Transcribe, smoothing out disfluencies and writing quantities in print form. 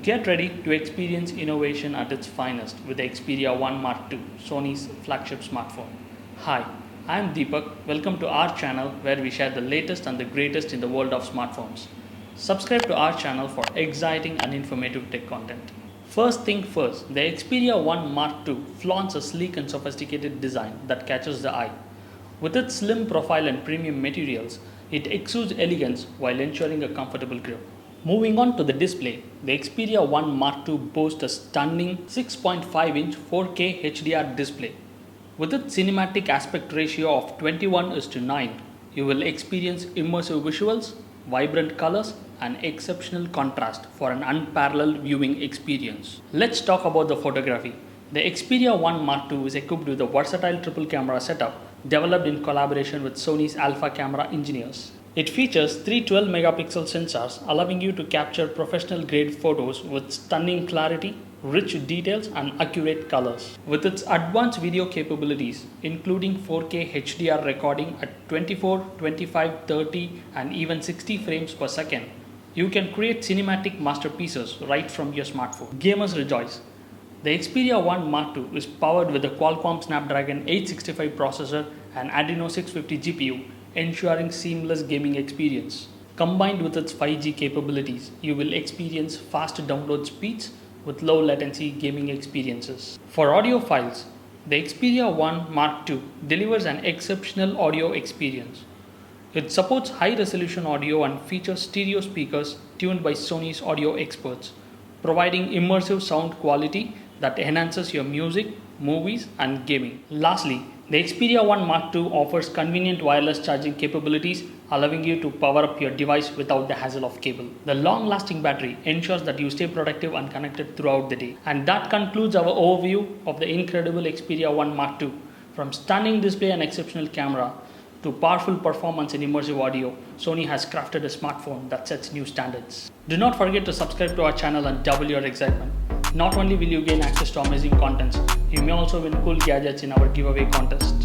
Get ready to experience innovation at its finest with the Xperia 1 Mark II, Sony's flagship smartphone. Hi, I am Deepak. Welcome to our channel where we share the latest and the greatest in the world of smartphones. Subscribe to our channel for exciting and informative tech content. First thing first, the Xperia 1 Mark II flaunts a sleek and sophisticated design that catches the eye. With its slim profile and premium materials, it exudes elegance while ensuring a comfortable grip. Moving on to the display, the Xperia 1 Mark II boasts a stunning 6.5-inch 4K HDR display. With its cinematic aspect ratio of 21:9, you will experience immersive visuals, vibrant colors, and exceptional contrast for an unparalleled viewing experience. Let's talk about the photography. The Xperia 1 Mark II is equipped with a versatile triple camera setup developed in collaboration with Sony's Alpha camera engineers. It features three 12-megapixel sensors, allowing you to capture professional-grade photos with stunning clarity, rich details, and accurate colors. With its advanced video capabilities, including 4K HDR recording at 24, 25, 30, and even 60 frames per second, you can create cinematic masterpieces right from your smartphone. Gamers rejoice! The Xperia 1 Mark II is powered with the Qualcomm Snapdragon 865 processor and Adreno 650 GPU, ensuring seamless gaming experience. Combined with its 5G capabilities, you will experience fast download speeds with low latency gaming experiences. For audiophiles, the Xperia 1 Mark II delivers an exceptional audio experience. It supports high-resolution audio and features stereo speakers tuned by Sony's audio experts, providing immersive sound quality that enhances your music, movies, and gaming. Lastly, the Xperia 1 Mark II offers convenient wireless charging capabilities, allowing you to power up your device without the hassle of cable. The long-lasting battery ensures that you stay productive and connected throughout the day. And that concludes our overview of the incredible Xperia 1 Mark II. From stunning display and exceptional camera to powerful performance and immersive audio, Sony has crafted a smartphone that sets new standards. Do not forget to subscribe to our channel and double your excitement. Not only will you gain access to amazing contents, you may also win cool gadgets in our giveaway contest.